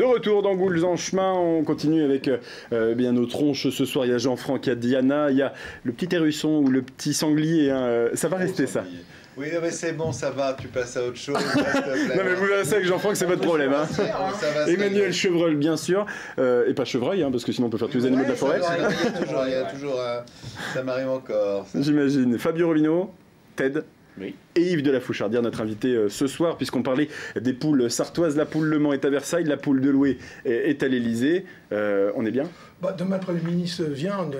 De retour dans Goules en chemin, on continue avec bien nos tronches ce soir. Il y a Jean-Franck, il y a Diana, il y a le petit hérisson ou le petit sanglier. Hein. Ça va rester ça. Oui, mais c'est bon, ça va, tu passes à autre chose. Non mais vous verrez ça avec Jean-Franck, c'est votre problème. Hein. Emmanuel Chevreul, bien sûr, et pas Chevreuil, hein, parce que sinon on peut faire tous les animaux de la forêt. Il y a toujours ça m'arrive encore. J'imagine. Fabio Rovino, Ted. Oui. Et Yves de la Fouchardière, notre invité ce soir, puisqu'on parlait des poules sartoises. La poule Le Mans est à Versailles, la poule de Loué est à l'Elysée. On est bien? Demain, le Premier ministre vient, on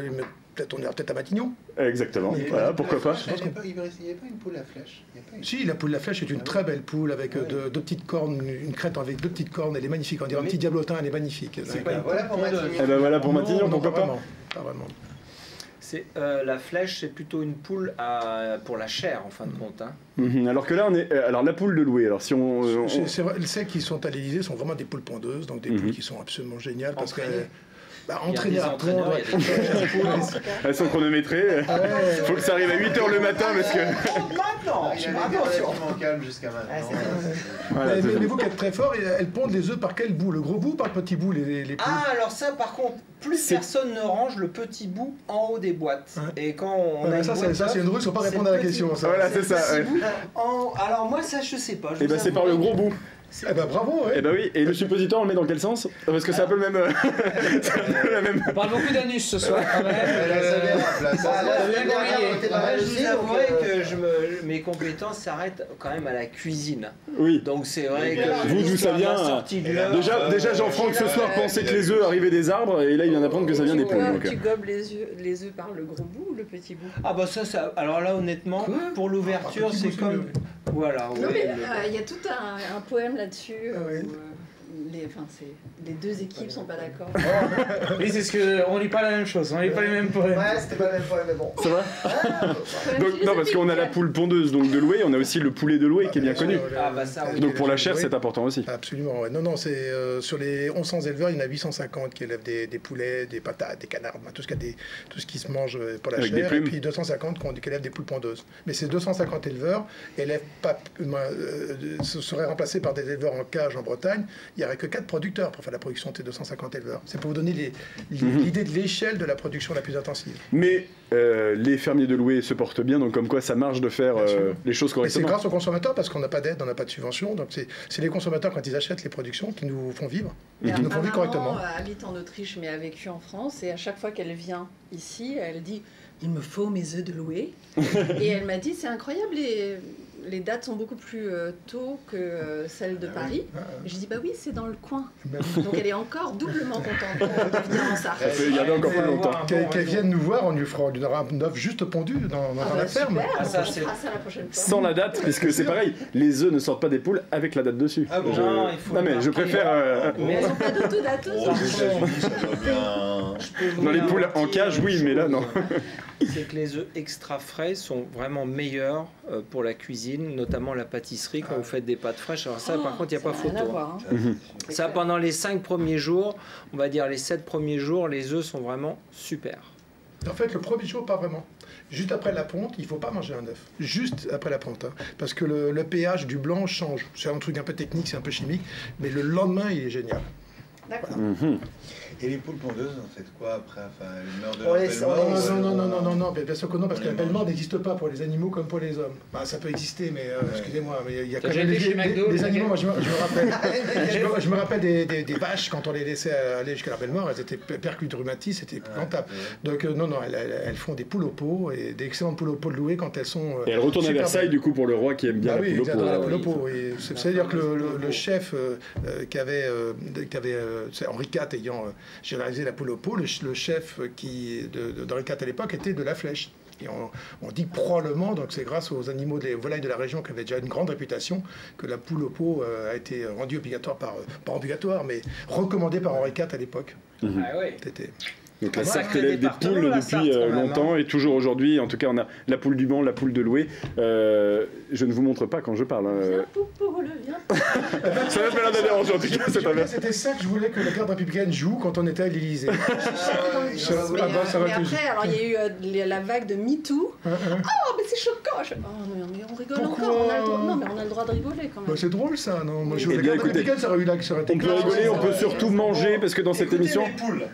ira peut-être à Matignon. Exactement, voilà, pourquoi pas. Il n'y a pas une poule à flèche. Si, la poule à flèche est une très belle poule avec deux petites cornes, une crête avec 2 petites cornes, elle est magnifique. On dirait un petit diablotin, elle est magnifique. Voilà pour Matignon. Eh ben voilà pour Matignon, pourquoi pas? Pas vraiment. La flèche, c'est plutôt une poule pour la chair, en fin de compte. Hein. Alors que là, on est. Alors la poule de Loué. Alors si on. C'est vrai, celles qui sont à l'Élysée sont vraiment des poules pondeuses, donc des poules qui sont absolument géniales parce qu'elles. Entraîner à pondre. Elles sont chronométrées. Il faut que ça arrive à 8h le matin parce que. Maintenant, je suis relativement calme jusqu'à maintenant. Mais vous qui êtes très fort, elles pondent les œufs par quel bout? Le gros bout ou par le petit bout les poules? Ah, alors ça, par contre, plus personne ne range le petit bout en haut des boîtes. Et quand on a ça, c'est une ruse, il ne faut pas répondre à la question. Ça. Voilà, c'est ça. Alors moi, ça, je sais pas. Et ben c'est par le gros bout. Eh ben bravo, ouais. Eh ben oui, et le suppositoire on le met dans quel sens? Parce que c'est un peu le même. On parle beaucoup d'anus ce soir quand même. Je vous avouerai que mes compétences s'arrêtent quand même à la cuisine. Oui. Donc c'est vrai que. Vous, d'où ça vient? Déjà Jean-Franck ce soir pensait que les œufs arrivaient des arbres, et là il vient d'apprendre que ça vient des poules. Tu gobes les œufs par le gros bout ou le petit bout? Ah bah ça alors là honnêtement, pour l'ouverture c'est comme. Voilà. Non mais il y a tout un poème là-dessus. Les deux équipes sont pas d'accord. Oui, c'est ce que on lit pas la même chose, on lit pas les mêmes poèmes. Ouais, c'était pas le même poème, mais bon. Ça va? Donc, non, parce qu'on a la poule pondeuse donc de Loué, on a aussi le poulet de Loué qui est bien connu. Ah bah ça. Donc pour la chair, c'est important aussi. Absolument. Ouais. Non, c'est sur les 1100 éleveurs, il y en a 850 qui élèvent des poulets, des patates, des canards, tout ce qui se mange pour la avec chair, et puis 250 qui élèvent des poules pondeuses. Mais ces 250 éleveurs seraient remplacés par des éleveurs en cage en Bretagne. Il n'y aurait que 4 producteurs pour faire la production de ces 250 éleveurs. C'est pour vous donner l'idée de l'échelle de la production la plus intensive. Mais les fermiers de Loué se portent bien, donc comme quoi ça marche de faire les choses correctement. C'est grâce aux consommateurs parce qu'on n'a pas d'aide, on n'a pas de subvention. Donc c'est les consommateurs quand ils achètent les productions qui nous font vivre, qui nous font vivre correctement. Ma maman habite en Autriche mais a vécu en France et à chaque fois qu'elle vient ici, elle dit « il me faut mes œufs de Loué ». Et elle m'a dit « c'est incroyable, les dates sont beaucoup plus tôt que celles de Paris ». Et je dis « bah oui, c'est dans le coin ». Donc elle est encore doublement contente de venir en Sarthe. Elle peut y garder encore plus longtemps. Qu'elle vienne nous voir, on lui aura un œuf juste pondu dans la ferme. Super, on fera ça la prochaine fois. Sans la date, puisque c'est pareil, les œufs ne sortent pas des poules avec la date dessus. Ah bon, non, mais je préfère... Mais elles n'ont pas d'autodateuse. Dans les poules en cage, oui, mais là, non. C'est que les œufs extra frais sont vraiment meilleurs pour la cuisine, notamment la pâtisserie, quand vous faites des pâtes fraîches. Alors ça, par contre, il n'y a pas photo. Ça, pendant les 5 premiers jours, on va dire les 7 premiers jours, les œufs sont vraiment super. En fait, le premier jour, pas vraiment. Juste après la ponte, il ne faut pas manger un œuf. Juste après la ponte. Hein. Parce que le pH du blanc change. C'est un truc un peu technique, c'est un peu chimique. Mais le lendemain, il est génial. D'accord. Et les poules pondeuses, en fait quoi après? Enfin, elles meurent de leur belle mort? Non, bien sûr que non, parce que la belle mort n'existe pas pour les animaux comme pour les hommes. Bah, ça peut exister, mais excusez-moi, mais il y a quand même des animaux. Moi, je me rappelle des vaches, quand on les laissait aller jusqu'à la belle mort, elles étaient perclues de rhumatisme, c'était épouvantable. Donc non, elles font des poules au pot, et des excellentes poules au pot de Loué quand elles sont... Et elles retournent à Versailles, du coup, pour le roi qui aime bien la poule au pot. C'est-à-dire que le chef qui avait Henri IV ayant généralisé la poule au pot, le chef d'Henri IV à l'époque était de La Flèche. Et on dit probablement, donc c'est grâce aux animaux des volailles de la région qui avaient déjà une grande réputation, que la poule au pot a été rendue obligatoire pas obligatoire, mais recommandée par Henri IV à l'époque. Ah oui. Donc la Sarthe élève des poules depuis longtemps et toujours aujourd'hui. En tout cas, on a la poule du Mans, la poule de Loué. Je ne vous montre pas quand je parle. Viens, Poupoule, viens. Ça m'a fait la dernière en tout cas. C'était ça que je voulais que la garde républicaine joue quand on était à l'Élysée. Mais après, alors il y a eu la vague de MeToo. Oh, mais c'est choquant. Oh, mais on rigole encore. Non, mais on a le droit de rigoler quand même. C'est drôle ça, non? Moi, la garde républicaine, ça aurait eu là. On peut rigoler, on peut surtout manger parce que dans cette émission,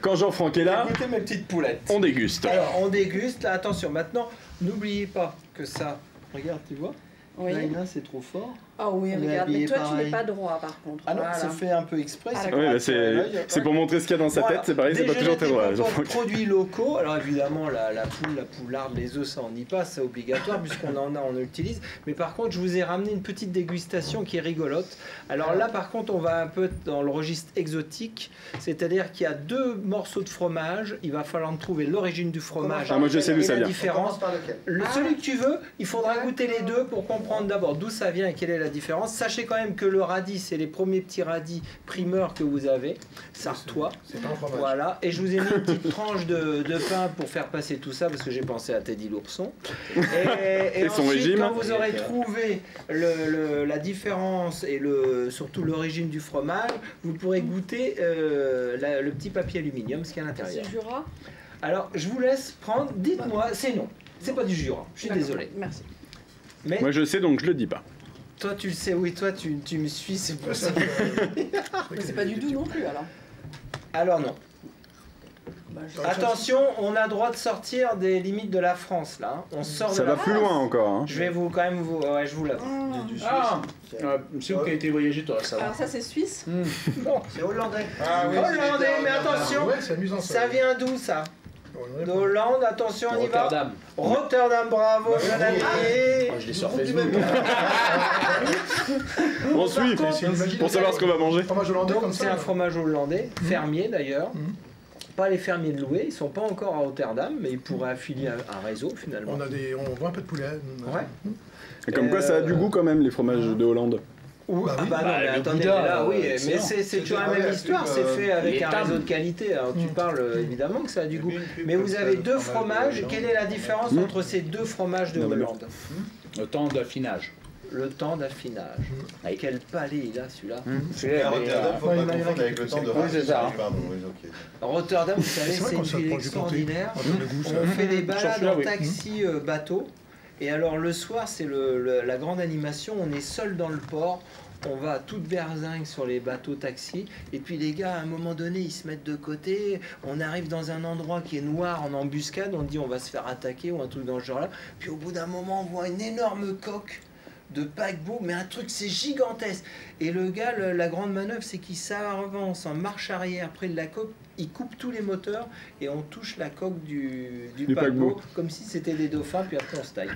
quand Jean-Franck est là, écoutez mes petites poulettes. On déguste. Alors, on déguste. Là, attention, maintenant, n'oubliez pas que ça... Regarde, tu vois? Oui. Là, c'est trop fort. Ah oui, regarde, mais toi, tu n'es pas droit, par contre. Ah non, c'est fait un peu exprès. C'est pour montrer ce qu'il y a dans sa tête, c'est pareil, c'est pas toujours très droit. Produits locaux, alors évidemment, la poule, la poularde, les œufs, ça on y passe, c'est obligatoire, puisqu'on en a, on l'utilise. Mais par contre, je vous ai ramené une petite dégustation qui est rigolote. Alors là, par contre, on va un peu dans le registre exotique, c'est-à-dire qu'il y a 2 morceaux de fromage, il va falloir me trouver l'origine du fromage. Moi, je sais d'où ça vient. Différence. Celui que tu veux, il faudra goûter les deux pour comprendre d'abord d'où ça vient et quelle est la différence. Sachez quand même que le radis, c'est les premiers petits radis primeurs que vous avez, sartois. C'est pas un fromage. Voilà, et je vous ai mis une petite tranche de pain pour faire passer tout ça parce que j'ai pensé à Teddy l'ourson. Et son ensuite, régime. quand vous aurez trouvé la différence et surtout l'origine du fromage, vous pourrez goûter le petit papier aluminium, ce qu'il y a à l'intérieur. C'est Jura? Alors, je vous laisse prendre. Dites-moi, c'est non. C'est pas du Jura. Je suis désolé. Merci. Mais moi, je sais, donc je le dis pas. Toi, tu le sais, oui, toi, tu me suis, c'est pour ça. Mais c'est pas du tout non plus, alors. Alors non. Attention, on a droit de sortir des limites de la France, là. On sort ça de va la plus France. loin encore. Hein. Je vais vous, quand même, ouais, je vous l'avoue. C'est où qui a été voyagé, toi, ça va. Alors ça, c'est suisse. Bon. C'est hollandais. Hollandais, mais attention, Ouais, c'est amusant ça. ça vient d'où, ça? D'Hollande, attention, on y va. Rotterdam, bravo, Jonathan. Je l'ai sur Facebook. On suit pour savoir ce qu'on va manger. Fromage hollandais comme ça. C'est un fromage hollandais, fermier d'ailleurs. Pas les fermiers de Loué, ils sont pas encore à Rotterdam, mais ils pourraient affilier un réseau finalement. On voit un peu de poulet. Ouais. Et comme quoi, ça a du goût quand même, les fromages de Hollande. Non, mais attendez, là, oui, mais c'est toujours la même histoire, c'est fait avec un réseau de qualité. Alors tu parles évidemment que ça a du goût. Mais vous avez 2 fromages, quelle est la différence entre ces 2 fromages de Hollande? Le temps d'affinage. Le temps d'affinage. Quel palais il a celui-là. À Rotterdam, faut pas confondre avec le temps de Rotterdam, vous savez, c'est une ville extraordinaire. On fait des balades en taxi bateau. Et alors le soir, c'est la grande animation, on est seul dans le port, on va à toute berzingue sur les bateaux taxis, et puis les gars, à un moment donné, ils se mettent de côté, on arrive dans un endroit qui est noir en embuscade, on dit on va se faire attaquer ou un truc dans ce genre-là, puis au bout d'un moment, on voit une énorme coque de paquebot, mais un truc c'est gigantesque. Et le gars, la grande manœuvre, c'est qu'il s'avance en marche arrière près de la coque, il coupe tous les moteurs et on touche la coque du paquebot comme si c'était des dauphins, puis après on se taille.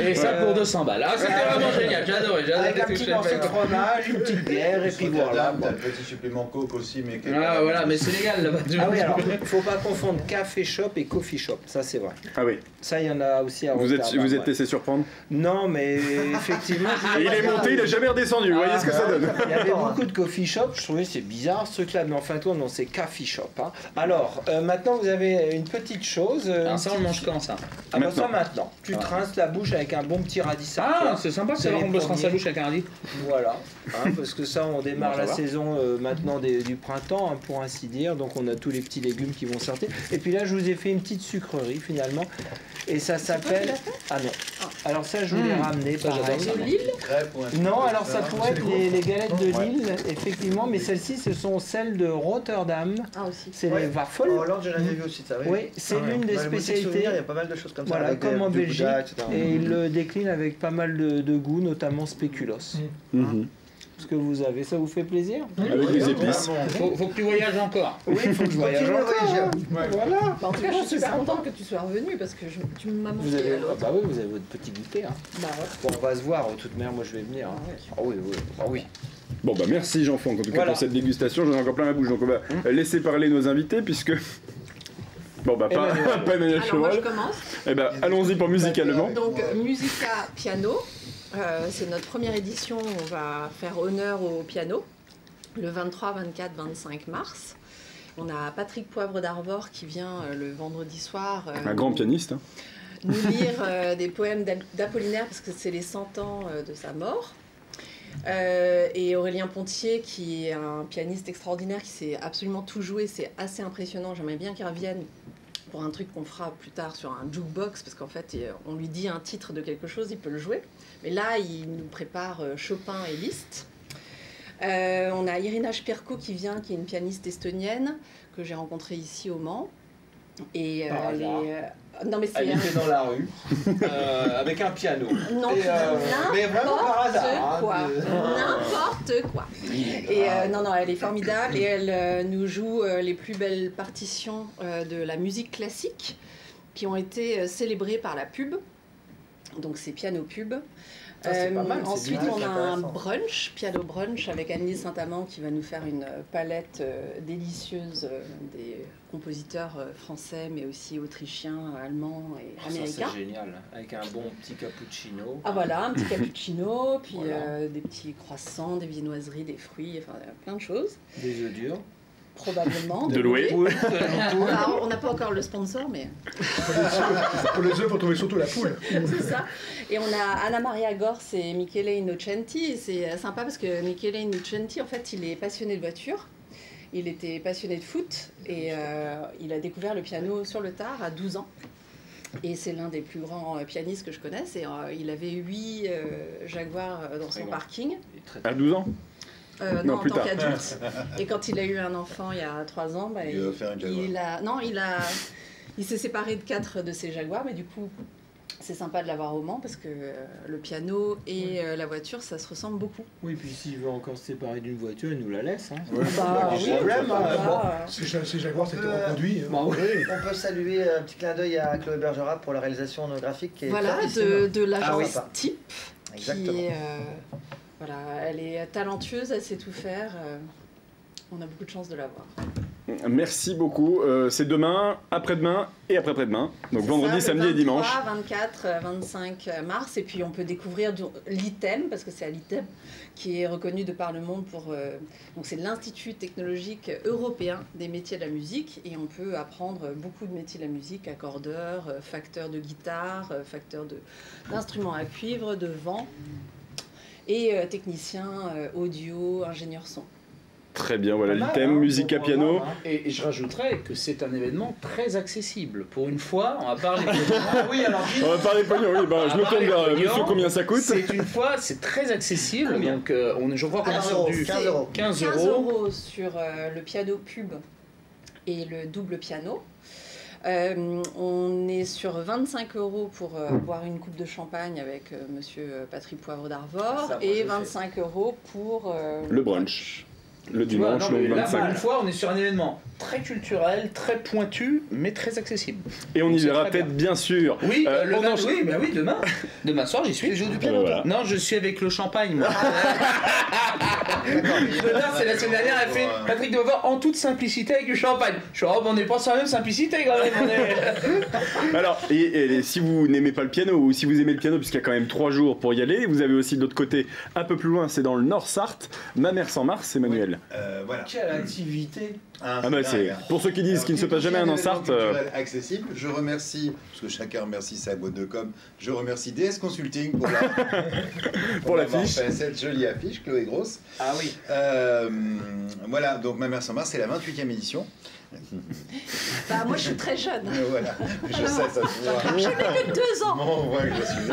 Et ça pour 200 balles. Ah, c'était vraiment génial, j'adore. Avec un petit morceau de fromage, une petite bière, et puis voilà. T'as le petit supplément coke aussi, mais... Ah voilà, mais c'est légal là-bas. Ah oui, alors, faut pas confondre café shop et coffee shop, ça c'est vrai. Ah oui. Ça, il y en a aussi à Rotterdam. Vous êtes laissé surprendre? Non, mais effectivement... Il est monté, il est jamais redescendu, vous voyez ce que ça donne? Il y avait beaucoup de coffee shop, je trouvais c'est bizarre ce truc-là, mais en fin de compte, non, c'est coffee shop. Hein. Alors, maintenant, vous avez une petite chose. Alors ça, on mange quand ça? Ah bah ça maintenant. Tu te rinces la bouche avec un bon petit radis sartois. Ah, c'est sympa, c'est on peut se rincer la bouche avec un radis. Voilà, hein, parce que ça, on démarre la saison maintenant du printemps, hein, pour ainsi dire. Donc, on a tous les petits légumes qui vont sortir. Et puis là, je vous ai fait une petite sucrerie finalement. Et ça s'appelle... Ah non. Alors ça, je vous l'ai ramené, pareil. De Lille? Non, alors ça pourrait être les galettes de Lille, effectivement, mais celles-ci, ce sont celles de Rotterdam. Ah aussi. C'est les waffles. En Hollande, j'en avais vu aussi ça. Oui, c'est l'une des spécialités. Il y a pas mal de choses comme ça. Voilà, comme en Belgique. Et il le décline avec pas mal de goûts, notamment spéculoos. Ce que vous avez, ça vous fait plaisir? Avec des épices. Faut que tu voyages encore. Oui, il faut que je voyage encore. Voilà. En tout cas, je suis super contente que tu sois revenu parce que tu m'as Vous manqué. avez, bah oui, vous avez votre petit goûter. Hein. Bah ouais. Bon, on va se voir, de toute manière, moi je vais venir. Hein. Ah oui, oui, ah oui. Bon bah merci Jean-Franck en tout cas pour cette dégustation, j'en ai encore plein la bouche, donc on va laisser parler nos invités puisque... Bon bah pas Emmanuel Alors moi je Chevrol. commence. Eh ben allons-y pour musicalement. Donc Musica Piano, c'est notre première édition, on va faire honneur au piano le 23, 24, 25 mars. On a Patrick Poivre d'Arvor qui vient le vendredi soir. Un grand pianiste. Hein. Nous lire des poèmes d'Apollinaire parce que c'est les 100 ans de sa mort. Et Aurélien Pontier qui est un pianiste extraordinaire qui sait absolument tout jouer, c'est assez impressionnant. J'aimerais bien qu'il revienne pour un truc qu'on fera plus tard sur un jukebox parce qu'en fait on lui dit un titre de quelque chose, il peut le jouer. Mais là il nous prépare Chopin et Liszt. On a Irina Shpirko qui vient, qui est une pianiste estonienne que j'ai rencontrée ici au Mans. Et non mais elle était dans la rue avec un piano. Non, mais vraiment par hasard. N'importe quoi. Et non, elle est formidable et elle nous joue les plus belles partitions de la musique classique qui ont été célébrées par la pub. Donc c'est piano pub. Ensuite, on a un brunch, piano brunch, avec Annelise Saint-Amand qui va nous faire une palette délicieuse des compositeurs français, mais aussi autrichiens, allemands et américains. C'est génial, avec un bon petit cappuccino. Ah voilà, un petit cappuccino, puis des petits croissants, des viennoiseries, des fruits, enfin plein de choses. Des œufs durs. Probablement. De louer. Alors, on n'a pas encore le sponsor, mais... Pour les œufs, il faut trouver surtout la poule. C'est ça. Et on a Anna Maria Gors et Michele Innocenti. Et c'est sympa parce que Michele Innocenti, en fait, il est passionné de voiture. Il était passionné de foot et il a découvert le piano sur le tard à 12 ans. Et c'est l'un des plus grands pianistes que je connaisse. Et il avait 8 Jaguars dans son parking. À 12 ans non, en tant qu'adulte. Et quand il a eu un enfant il y a 3 ans, il s'est séparé de 4 de ses Jaguars, mais du coup, c'est sympa de l'avoir au Mans parce que le piano et la voiture, ça se ressemble beaucoup. Oui, puis s'il veut encore se séparer d'une voiture, il nous la laisse. Hein. Ces Jaguars, c'était reconduit. On peut saluer un petit clin d'œil à Chloé Bergerac pour la réalisation graphique. Qui est de l'agence Type. Exactement. Qui est, voilà, elle est talentueuse, elle sait tout faire. On a beaucoup de chance de l'avoir. Merci beaucoup. C'est demain, après-demain et après-après-demain. Donc vendredi, samedi et dimanche. 24, 25 mars. Et puis on peut découvrir l'ITEM, parce que c'est à l'ITEM, qui est reconnu de par le monde pour... donc c'est l'Institut technologique européen des métiers de la musique. Et on peut apprendre beaucoup de métiers de la musique, accordeur, facteur de guitare, facteur d'instruments à cuivre, de vent. Et technicien audio, ingénieur son. Très bien, voilà l'ITEM, musique à piano. Et je rajouterais que c'est un événement très accessible. Pour une fois, on va parler pognon. Oui, alors on va parler pognon, oui, je me tourne vers monsieur combien ça coûte. C'est très accessible. Donc je crois qu'on est sur du 15 euros. 15 euros sur le piano pub et le double piano. On est sur 25 euros pour boire une coupe de champagne avec monsieur Patrick Poivre d'Arvor et 25 euros pour le brunch. Le dimanche, donc 25. Là, une fois, on est sur un événement très culturel, très pointu, mais très accessible. Et on y verra peut-être, bien sûr. Oui, demain. Demain soir, j'y suis. Tu joues du piano, toi ? Non, je suis avec le champagne, moi. C'est la semaine dernière, elle fait Patrick de Beauvoir en toute simplicité avec du champagne. Je suis on n'est pas sur la même simplicité quand même. Alors, et si vous n'aimez pas le piano, ou si vous aimez le piano, puisqu'il y a quand même 3 jours pour y aller, vous avez aussi de l'autre côté, un peu plus loin, c'est dans le Nord Sarthe, Ma Mère sans Mars, Emmanuel. Voilà. Quelle activité! C'est pour ceux qui disent qu'il ne se passe jamais en Sarthe. Accessible. Je remercie, parce que chacun remercie sa boîte de com, je remercie DS Consulting pour l'affiche. Cette jolie affiche, Chloé Grosse. Ah oui. Voilà, donc Ma Mère sans Mars, c'est la 28e édition. Moi je suis très jeune. Voilà, je sais, ça se voit. Je n'ai que 2 ans. Bon, on voit que je suis.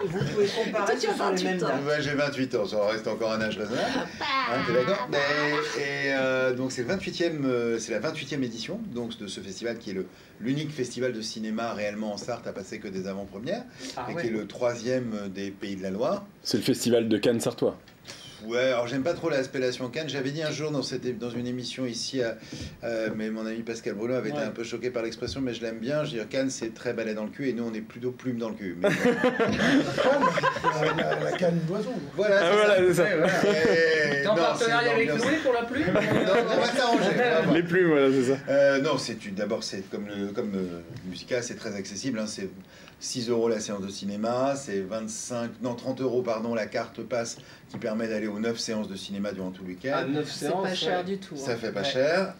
Vous pouvez comparer sur les mêmes dates. J'ai 28 ans, ça reste encore un âge raisonnable. T'es d'accord? Donc c'est la 28e édition donc, de ce festival qui est l'unique festival de cinéma réellement en Sarthe à passer que des avant-premières, qui est le 3e des Pays de la Loire. C'est le festival de Cannes sartois. Ouais, alors j'aime pas trop l'appellation Cannes. J'avais dit un jour dans une émission ici, mais mon ami Pascal Brulot avait été un peu choqué par l'expression, mais je l'aime bien. Je veux dire, Cannes, c'est très balai dans le cul, et nous, on est plutôt plume dans le cul. Mais... la canne d'oiseau. Voilà, c'est ça. T'es en partenariat avec Louis pour la plume? Non, on va s'arranger. Les plumes, voilà, c'est ça. Non, d'abord, c'est comme Musica, c'est très accessible. Hein, c'est 6 € la séance de cinéma, c'est 30 € pardon, la carte passe qui permet d'aller aux 9 séances de cinéma durant tout le week-end. Ah, 9 C'est séances, pas cher du tout. Ça fait pas Ouais. cher.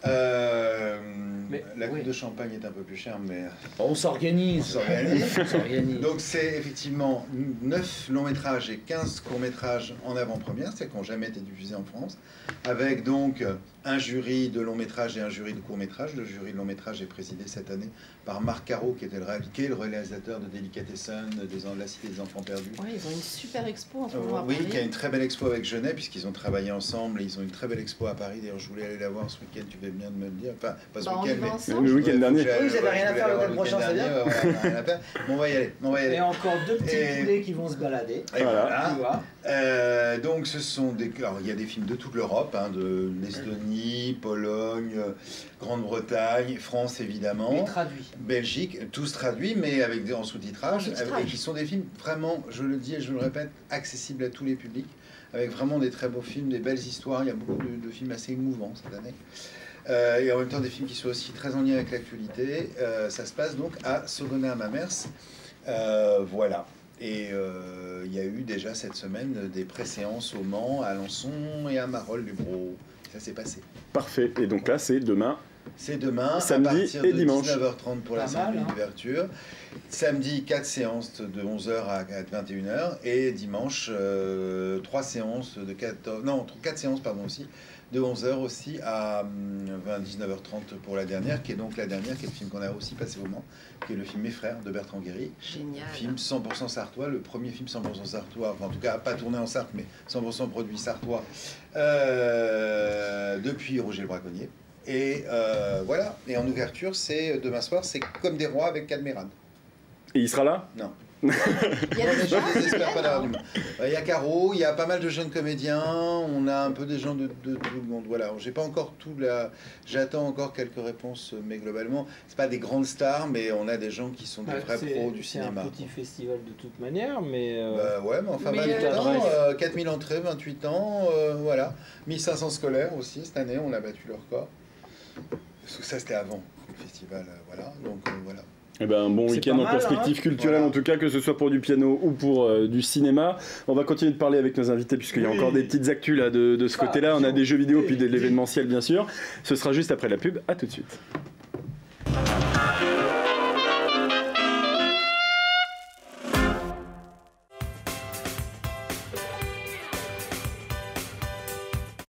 Mais, La coupe oui. de champagne est un peu plus chère, mais On s'organise. on s'organise. On s'organise. Donc c'est effectivement 9 longs métrages et 15 courts métrages en avant-première, c'est-à-dire qui n'ont jamais été diffusés en France, avec donc un jury de long métrage et un jury de court métrage. Le jury de long métrage est présidé cette année par Marc Caro, qui est le réalisateur de Delicatessen, de la Cité des Enfants Perdus. Ouais, ils ont une super expo en ce moment à Oui, Paris. qui a une très belle expo avec Genet, puisqu'ils ont travaillé ensemble, et ils ont une très belle expo à Paris. D'ailleurs, je voulais aller la voir ce week-end, tu fais bien de me le dire. Enfin, pas ce Bah, on y week-end, va mais... ensemble. Le week-end dernier. Oui, vous avez rien à faire le week-end prochain, c'est bien. Rien à faire. Bon, on va y aller. On va y aller. Et encore 2 petits Et- poulets qui vont se balader. Et Voilà. Tu vois. Donc ce sont des... Alors, il y a des films de toute l'Europe, hein, de l'Estonie, Pologne, Grande-Bretagne, France évidemment, Et traduit. Belgique, tous traduits mais avec en sous-titrage, En sous-titrage. et qui sont des films vraiment, je le dis et je le répète, accessibles à tous les publics, avec vraiment des très beaux films, des belles histoires. Il y a beaucoup de films assez émouvants cette année. Et en même temps des films qui sont aussi très en lien avec l'actualité. Ça se passe donc à Sogonin-Mamers. Voilà. Et il y a eu déjà cette semaine des pré-séances au Mans, à Alençon et à Marolles-les-Braaux. Ça s'est passé. Parfait. Et donc là, c'est demain. C'est demain, Samedi à partir et de dimanche. 19h30 pour la Pas cérémonie mal, hein. d'ouverture. Samedi, 4 séances de 11h à 21h. Et dimanche, 4 séances pardon, aussi, de 11h aussi à 19h30 pour la dernière, qui est donc la dernière, qui est le film qu'on a aussi passé au Mans, qui est le film Mes Frères de Bertrand Guéry. Génial. Film 100% sartois, le premier film 100% sartois, enfin, en tout cas pas tourné en Sarthe, mais 100% produit sartois, depuis Roger le Braconnier. Et voilà, et en ouverture, c'est demain soir, c'est Comme des rois avec Cadmerade. Et il sera là? Non. Il y a Ouais, des mais gens, je désespère pas elle, d'avoir hein. du monde. Il y a Caro, il y a pas mal de jeunes comédiens, on a un peu des gens de tout le monde. Voilà, j'ai pas encore tout là. J'attends encore quelques réponses, mais globalement, c'est pas des grandes stars, mais on a des gens qui sont des vrais pros du C'est un cinéma. petit festival de toute manière, mais... Bah ouais, mais enfin, Mais 28 ans, adresse. 4000 entrées, 28 ans, voilà. 1500 scolaires aussi, cette année, on a battu le record. Parce que ça, c'était avant le festival, voilà. Donc, voilà. Eh ben, un bon C'est week-end pas en mal, perspective hein. culturelle, Voilà. en tout cas, que ce soit pour du piano ou pour du cinéma. On va continuer de parler avec nos invités, puisqu'il y a Oui. encore des petites actus là, de ce Ah, côté-là. On a des jeux vidéo, puis de oui. l'événementiel, bien sûr. Ce sera juste après la pub. À tout de suite.